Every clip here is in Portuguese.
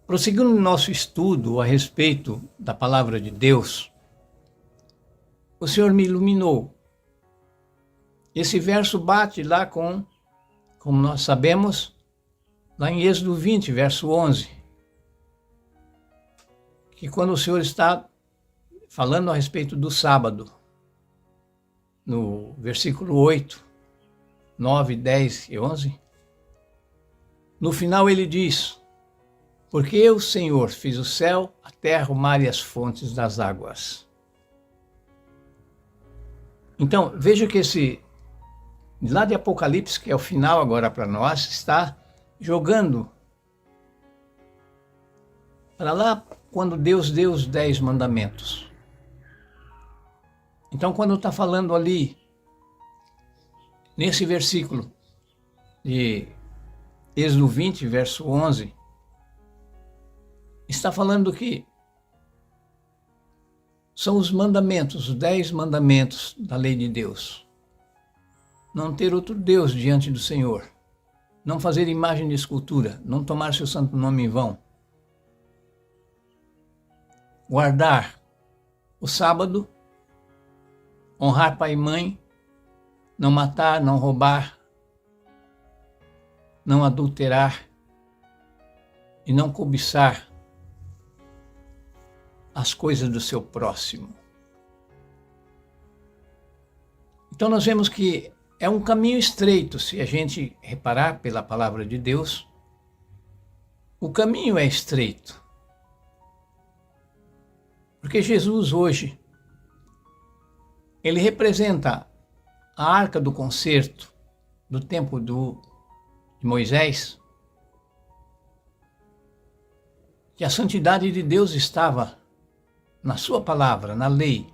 Prosseguindo nosso estudo a respeito da palavra de Deus, o Senhor me iluminou. Esse verso bate lá com, como nós sabemos, lá em Êxodo 20, verso 11, que quando o Senhor está falando a respeito do sábado, no versículo 8, 9, 10 e 11, no final ele diz: porque eu, Senhor, fiz o céu, a terra, o mar e as fontes das águas. Então, veja que esse, lá de Apocalipse, que é o final agora para nós, está jogando para lá quando Deus deu os 10 mandamentos. Então, quando está falando ali, nesse versículo de Êxodo 20, verso 11, está falando que são os mandamentos, os 10 mandamentos da lei de Deus. Não ter outro Deus diante do Senhor. Não fazer imagem de escultura. Não tomar seu santo nome em vão. Guardar o sábado. Honrar pai e mãe. Não matar, não roubar. Não adulterar. E não cobiçar as coisas do seu próximo. Então nós vemos que é um caminho estreito, se a gente reparar pela palavra de Deus, o caminho é estreito. Porque Jesus hoje, ele representa a arca do concerto do tempo de Moisés, que a santidade de Deus estava na sua palavra, na lei.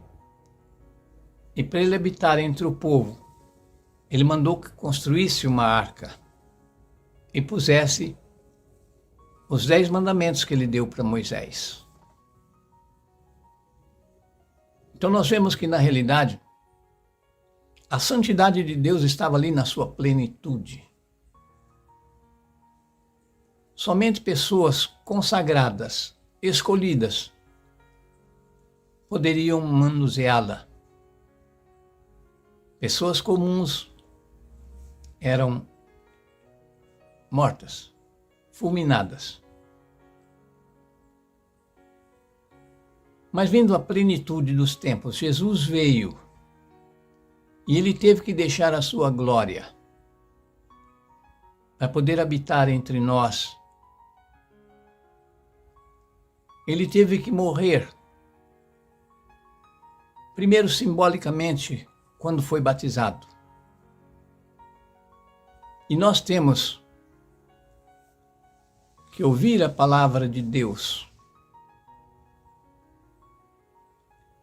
E para ele habitar entre o povo, ele mandou que construísse uma arca e pusesse os 10 mandamentos que ele deu para Moisés. Então nós vemos que na realidade, a santidade de Deus estava ali na sua plenitude. Somente pessoas consagradas, escolhidas, poderiam manuseá-la. Pessoas comuns eram mortas, fulminadas. Mas vindo à plenitude dos tempos, Jesus veio e ele teve que deixar a sua glória para poder habitar entre nós. Ele teve que morrer, primeiro simbolicamente, quando foi batizado. E nós temos que ouvir a palavra de Deus.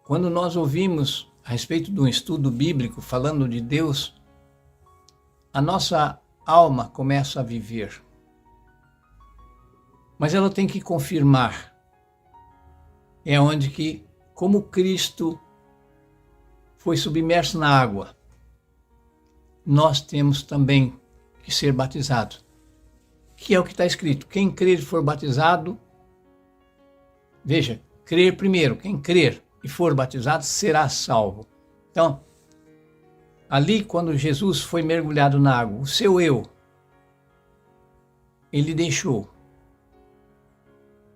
Quando nós ouvimos a respeito de um estudo bíblico falando de Deus, a nossa alma começa a viver. Mas ela tem que confirmar. É onde que, como Cristo foi submerso na água, nós temos também que ser batizados. Que é o que está escrito: quem crer e for batizado, veja, crer primeiro, quem crer e for batizado será salvo. Então, ali quando Jesus foi mergulhado na água, o seu eu, ele deixou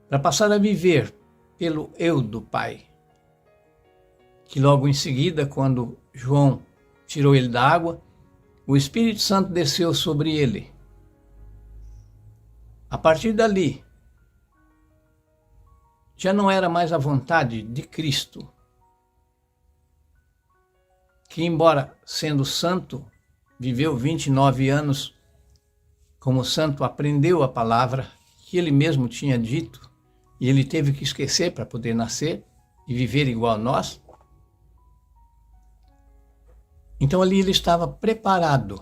para passar a viver pelo eu do Pai. Que logo em seguida, quando João tirou ele da água, o Espírito Santo desceu sobre ele. A partir dali, já não era mais a vontade de Cristo, que embora sendo santo, viveu 29 anos como santo, aprendeu a palavra que ele mesmo tinha dito, e ele teve que esquecer para poder nascer e viver igual a nós. Então ali ele estava preparado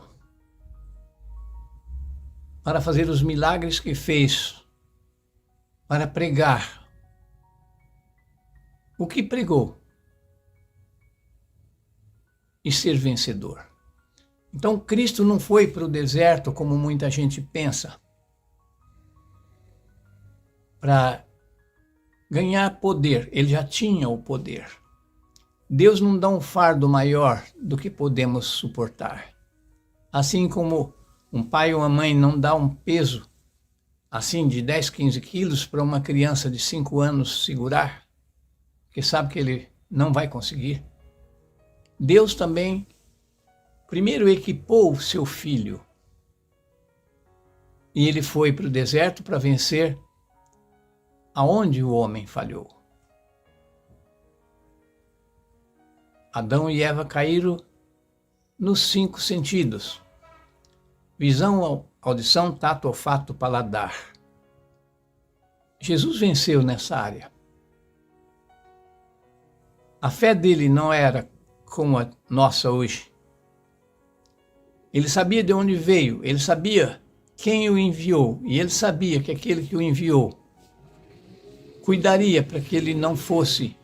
para fazer os milagres que fez, para pregar o que pregou e ser vencedor. Então Cristo não foi para o deserto como muita gente pensa, para ganhar poder. Ele já tinha o poder. Deus não dá um fardo maior do que podemos suportar. Assim como um pai ou uma mãe não dá um peso assim de 10, 15 quilos para uma criança de 5 anos segurar, porque sabe que ele não vai conseguir. Deus também primeiro equipou o seu filho e ele foi para o deserto para vencer aonde o homem falhou. Adão e Eva caíram nos 5 sentidos: visão, audição, tato, olfato, paladar. Jesus venceu nessa área. A fé dele não era como a nossa hoje. Ele sabia de onde veio, ele sabia quem o enviou, e ele sabia que aquele que o enviou cuidaria para que ele não fosse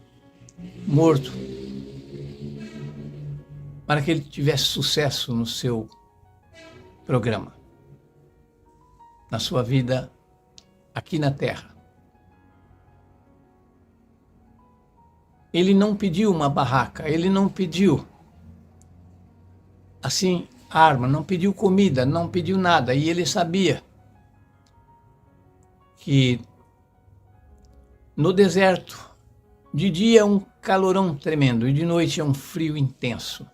morto, para que ele tivesse sucesso no seu programa, na sua vida aqui na Terra. Ele não pediu uma barraca, ele não pediu assim arma, não pediu comida, não pediu nada, e ele sabia que no deserto de dia é um calorão tremendo e de noite é um frio intenso.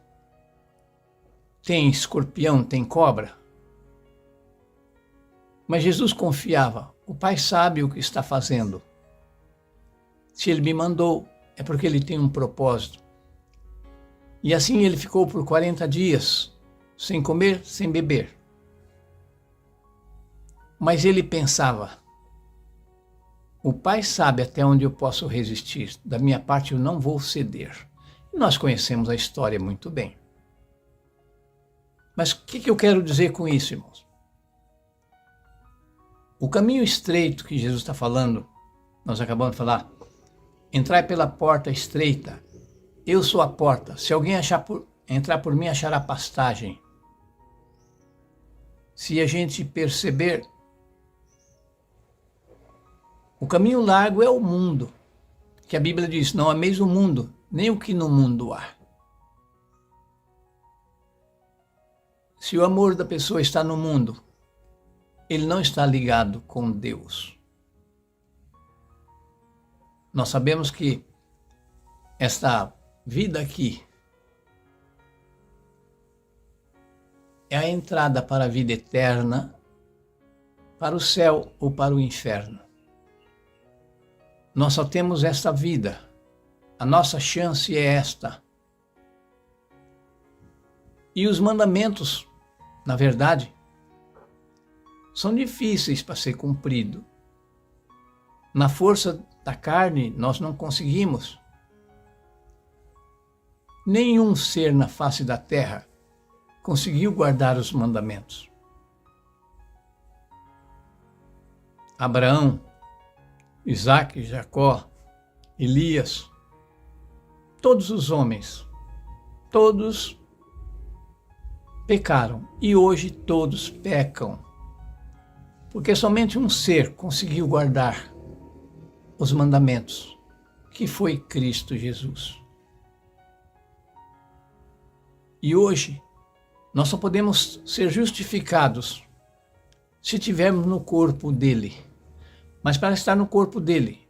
Tem escorpião, tem cobra. Mas Jesus confiava. O Pai sabe o que está fazendo. Se Ele me mandou, é porque Ele tem um propósito. E assim ele ficou por 40 dias, sem comer, sem beber. Mas ele pensava: o Pai sabe até onde eu posso resistir. Da minha parte eu não vou ceder. E nós conhecemos a história muito bem. Mas o que eu quero dizer com isso, irmãos? O caminho estreito que Jesus está falando, nós acabamos de falar, entrai pela porta estreita. Eu sou a porta. Se alguém entrar por mim, achará pastagem. Se a gente perceber, o caminho largo é o mundo, que a Bíblia diz: não ameis o mundo, nem o que no mundo há. Se o amor da pessoa está no mundo, ele não está ligado com Deus. Nós sabemos que esta vida aqui é a entrada para a vida eterna, para o céu ou para o inferno. Nós só temos esta vida. A nossa chance é esta. E os mandamentos, na verdade, são difíceis para ser cumprido. Na força da carne, nós não conseguimos. Nenhum ser na face da terra conseguiu guardar os mandamentos. Abraão, Isaac, Jacó, Elias, todos os homens, todos pecaram e hoje todos pecam, porque somente um ser conseguiu guardar os mandamentos, que foi Cristo Jesus. E hoje nós só podemos ser justificados se estivermos no corpo dele. Mas para estar no corpo dele,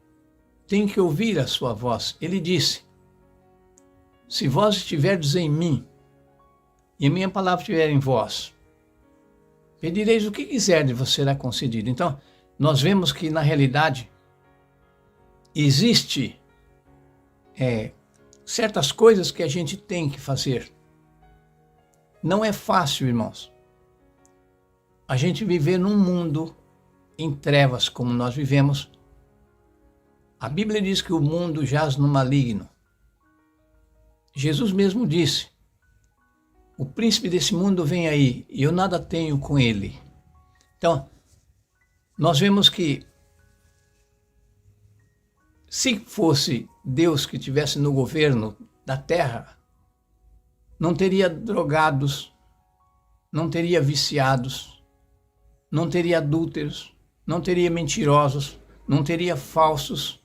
tem que ouvir a sua voz. Ele disse: se vós estiverdes em mim, e a minha palavra estiver em vós, pedireis o que quiserdes e vos será concedido. Então, nós vemos que na realidade existe certas coisas que a gente tem que fazer. Não é fácil, irmãos, a gente viver num mundo em trevas como nós vivemos. A Bíblia diz que o mundo jaz no maligno. Jesus mesmo disse: o príncipe desse mundo vem aí e eu nada tenho com ele. Então, nós vemos que se fosse Deus que estivesse no governo da terra, não teria drogados, não teria viciados, não teria adúlteros, não teria mentirosos, não teria falsos,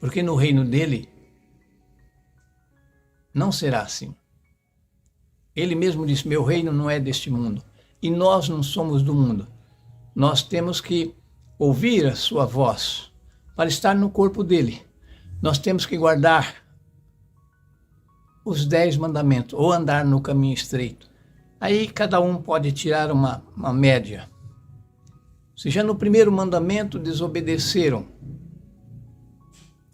porque no reino dele não será assim. Ele mesmo disse: meu reino não é deste mundo. E nós não somos do mundo. Nós temos que ouvir a sua voz para estar no corpo dele. Nós temos que guardar os 10 mandamentos ou andar no caminho estreito. Aí cada um pode tirar uma média. Se já no primeiro mandamento desobedeceram,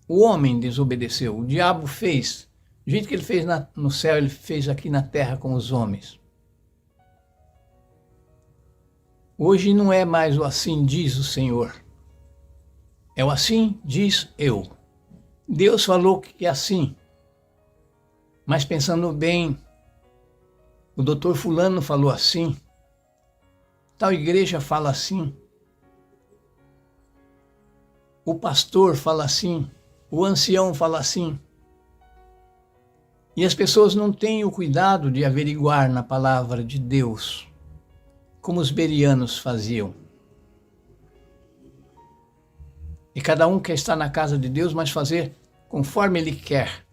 o homem desobedeceu, o diabo fez. Do jeito que ele fez no céu, ele fez aqui na terra com os homens. Hoje não é mais o assim diz o Senhor. É o assim diz eu. Deus falou que é assim. Mas pensando bem, o doutor fulano falou assim. Tal igreja fala assim. O pastor fala assim. O ancião fala assim. E as pessoas não têm o cuidado de averiguar na palavra de Deus, como os bereanos faziam. E cada um quer estar na casa de Deus, mas fazer conforme ele quer.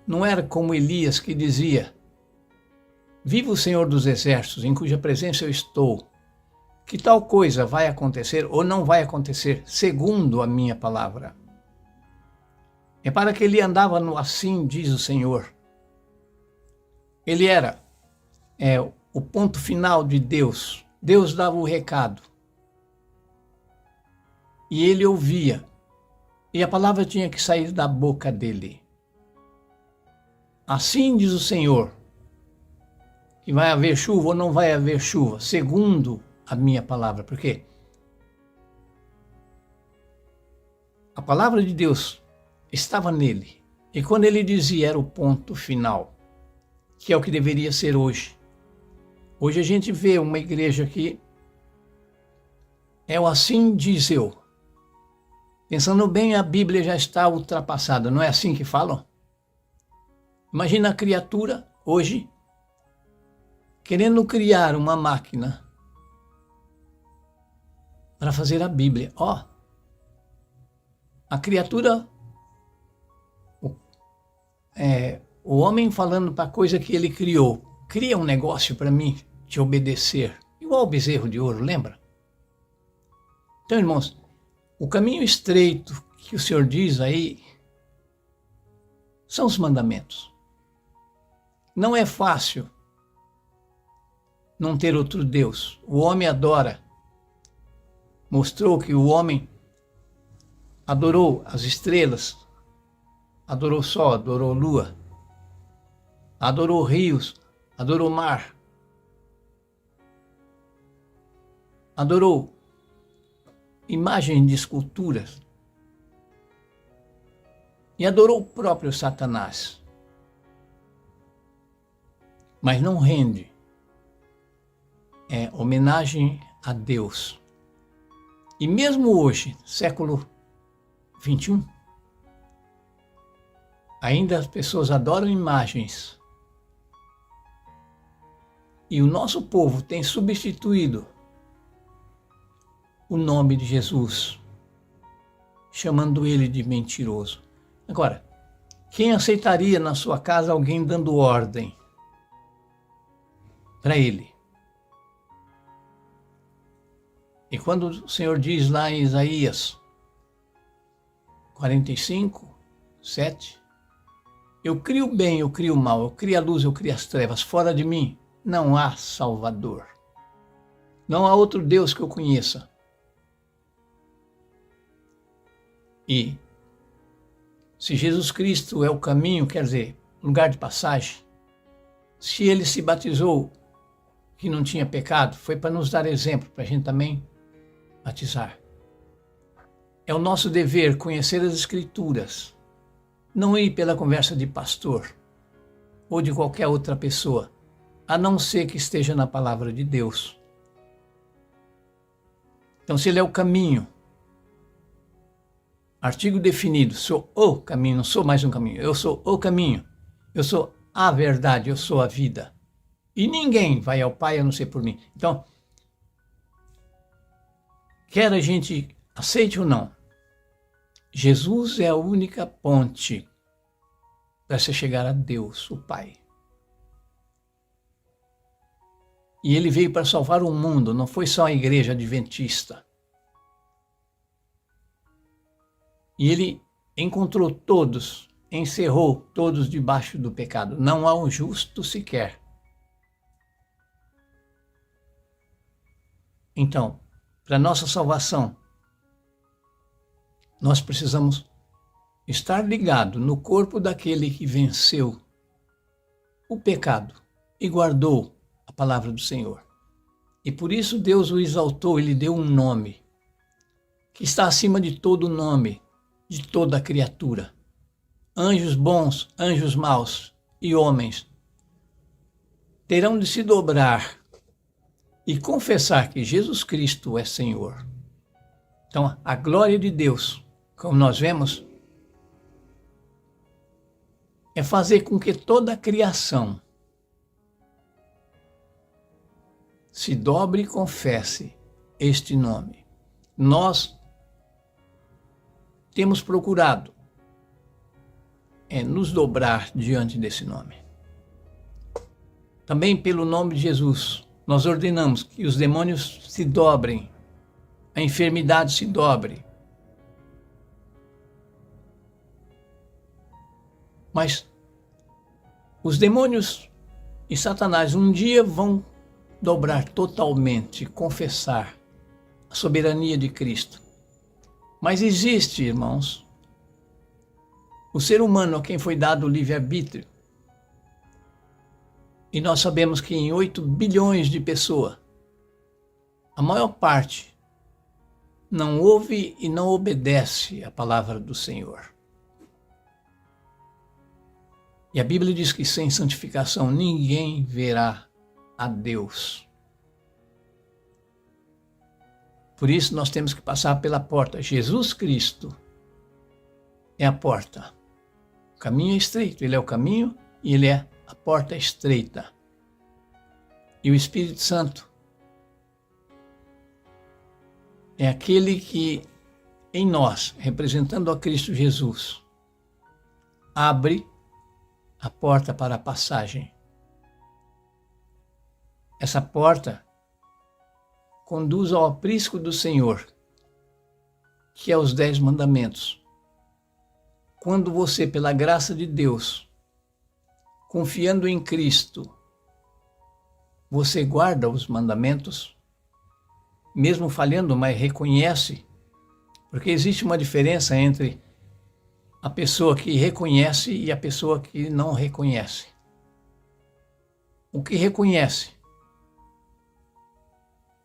Não era como Elias que dizia: viva o Senhor dos Exércitos, em cuja presença eu estou, que tal coisa vai acontecer ou não vai acontecer, segundo a minha palavra. É para que ele andava no assim diz o Senhor. Ele era o ponto final de Deus. Deus dava o recado. E ele ouvia. E a palavra tinha que sair da boca dele. Assim diz o Senhor, que vai haver chuva ou não vai haver chuva, segundo a minha palavra. Por quê? A palavra de Deus estava nele. E quando ele dizia, era o ponto final, que é o que deveria ser hoje. Hoje a gente vê uma igreja que é o assim diz eu. Pensando bem, a Bíblia já está ultrapassada, não é assim que falam? Imagina a criatura hoje querendo criar uma máquina para fazer a Bíblia. A criatura, o homem falando para a coisa que ele criou, cria um negócio para mim te obedecer, igual o bezerro de ouro, lembra? Então, irmãos, o caminho estreito que o Senhor diz aí são os mandamentos. Não é fácil não ter outro Deus. O homem adora. Mostrou que o homem adorou as estrelas, adorou o sol, adorou a lua, adorou rios, adorou o mar, adorou imagens de esculturas e adorou o próprio Satanás. Mas não rende. É homenagem a Deus. E mesmo hoje, século 21, ainda as pessoas adoram imagens. E o nosso povo tem substituído o nome de Jesus, chamando ele de mentiroso. Agora, quem aceitaria na sua casa alguém dando ordem para ele? E quando o Senhor diz lá em Isaías 45, 7, eu crio o bem, eu crio o mal, eu crio a luz, eu crio as trevas, fora de mim não há Salvador. Não há outro Deus que eu conheça. E se Jesus Cristo é o caminho, quer dizer, lugar de passagem, se ele se batizou que não tinha pecado, foi para nos dar exemplo, para a gente também batizar. É o nosso dever conhecer as Escrituras, não ir pela conversa de pastor ou de qualquer outra pessoa, a não ser que esteja na palavra de Deus. Então, se ele é o caminho, artigo definido, sou o caminho, não sou mais um caminho, eu sou o caminho, eu sou a verdade, eu sou a vida. E ninguém vai ao Pai a não ser por mim. Então, quer a gente aceite ou não, Jesus é a única ponte para se chegar a Deus, o Pai. E ele veio para salvar o mundo, não foi só a igreja adventista. E ele encontrou todos, encerrou todos debaixo do pecado. Não há um justo sequer. Então, para nossa salvação, nós precisamos estar ligado no corpo daquele que venceu o pecado e guardou a palavra do Senhor. E por isso Deus o exaltou, ele deu um nome que está acima de todo nome, de toda a criatura. Anjos bons, anjos maus e homens terão de se dobrar e confessar que Jesus Cristo é Senhor. Então, a glória de Deus, como nós vemos, é fazer com que toda a criação se dobre e confesse este nome. Nós temos procurado nos dobrar diante desse nome. Também pelo nome de Jesus, nós ordenamos que os demônios se dobrem, a enfermidade se dobre. Mas os demônios e Satanás um dia vão dobrar totalmente, confessar a soberania de Cristo. Mas existe, irmãos, o ser humano a quem foi dado o livre-arbítrio. E nós sabemos que em 8 bilhões de pessoas, a maior parte não ouve e não obedece a palavra do Senhor. E a Bíblia diz que sem santificação ninguém verá a Deus. Por isso nós temos que passar pela porta. Jesus Cristo é a porta. O caminho é estreito, ele é o caminho e ele é a porta estreita. E o Espírito Santo é aquele que em nós, representando a Cristo Jesus, abre a porta para a passagem. Essa porta conduz ao aprisco do Senhor, que é os 10 mandamentos. Quando você, pela graça de Deus, confiando em Cristo, você guarda os mandamentos, mesmo falhando, mas reconhece, porque existe uma diferença entre a pessoa que reconhece e a pessoa que não reconhece. O que reconhece,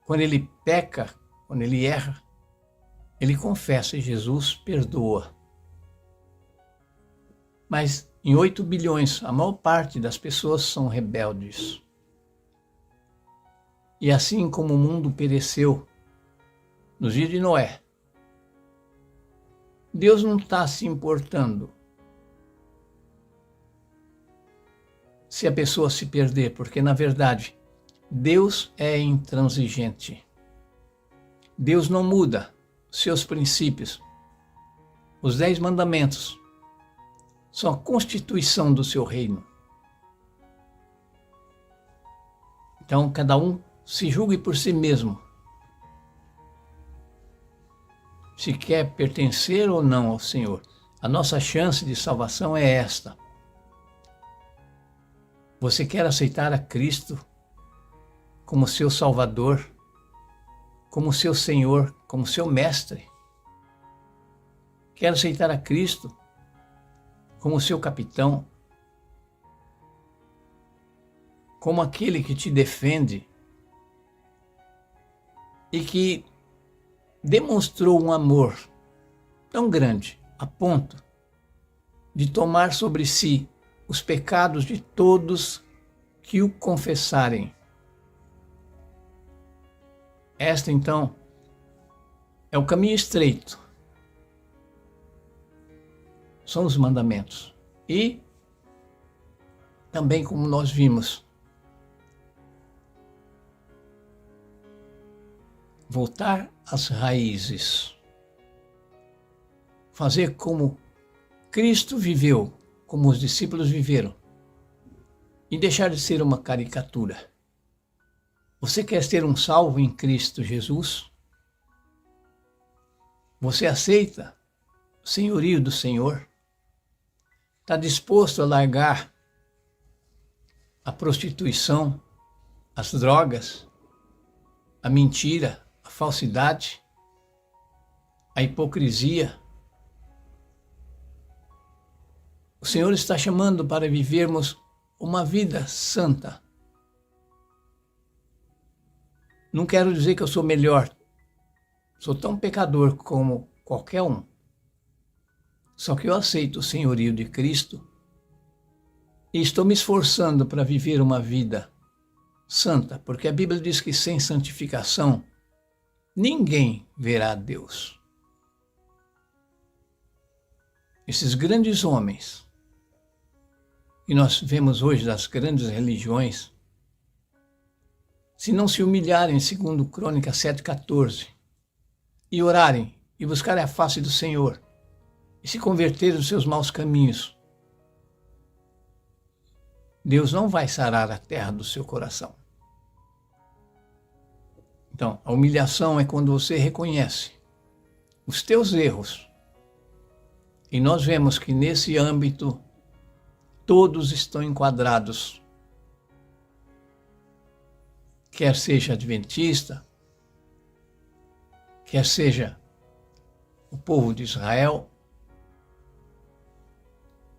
quando ele peca, quando ele erra, ele confessa e Jesus perdoa. Mas em 8 bilhões, a maior parte das pessoas são rebeldes. E assim como o mundo pereceu nos dias de Noé, Deus não está se importando se a pessoa se perder, porque na verdade Deus é intransigente. Deus não muda seus princípios. Os 10 mandamentos são a constituição do seu reino. Então, cada um se julgue por si mesmo, se quer pertencer ou não ao Senhor. A nossa chance de salvação é esta. Você quer aceitar a Cristo como seu Salvador, como seu Senhor, como seu Mestre? Quer aceitar a Cristo como seu capitão, como aquele que te defende e que demonstrou um amor tão grande a ponto de tomar sobre si os pecados de todos que o confessarem. Esta, então, é o caminho estreito. São os mandamentos. E também, como nós vimos, voltar às raízes, fazer como Cristo viveu, como os discípulos viveram, e deixar de ser uma caricatura. Você quer ser um salvo em Cristo Jesus? Você aceita o senhorio do Senhor? Está disposto a largar a prostituição, as drogas, a mentira, a falsidade, a hipocrisia? O Senhor está chamando para vivermos uma vida santa. Não quero dizer que eu sou melhor. Sou tão pecador como qualquer um. Só que eu aceito o senhorio de Cristo e estou me esforçando para viver uma vida santa, porque a Bíblia diz que sem santificação ninguém verá a Deus. Esses grandes homens que nós vemos hoje das grandes religiões, se não se humilharem, segundo Crônicas 7,14, e orarem e buscarem a face do Senhor e se converterem dos seus maus caminhos, Deus não vai sarar a terra do seu coração. Então, a humilhação é quando você reconhece os teus erros. E nós vemos que nesse âmbito todos estão enquadrados. Quer seja adventista, quer seja o povo de Israel,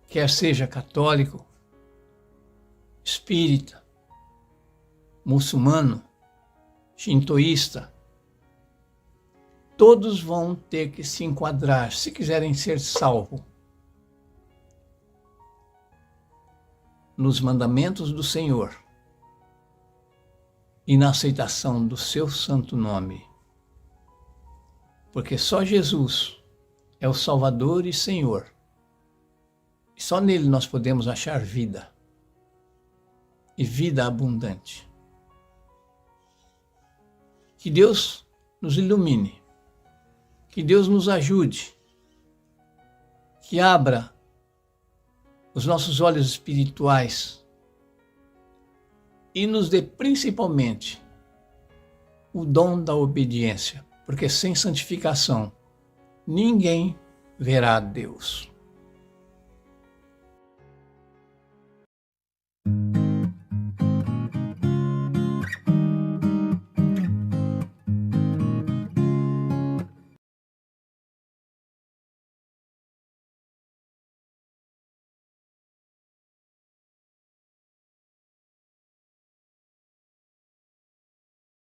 quer seja católico, espírita, muçulmano, shintoísta, todos vão ter que se enquadrar, se quiserem ser salvos, nos mandamentos do Senhor e na aceitação do seu santo nome. Porque só Jesus é o Salvador e Senhor. E só nele nós podemos achar vida. E vida abundante. Que Deus nos ilumine. Que Deus nos ajude. Que abra os nossos olhos espirituais e nos dê principalmente o dom da obediência, porque sem santificação ninguém verá a Deus.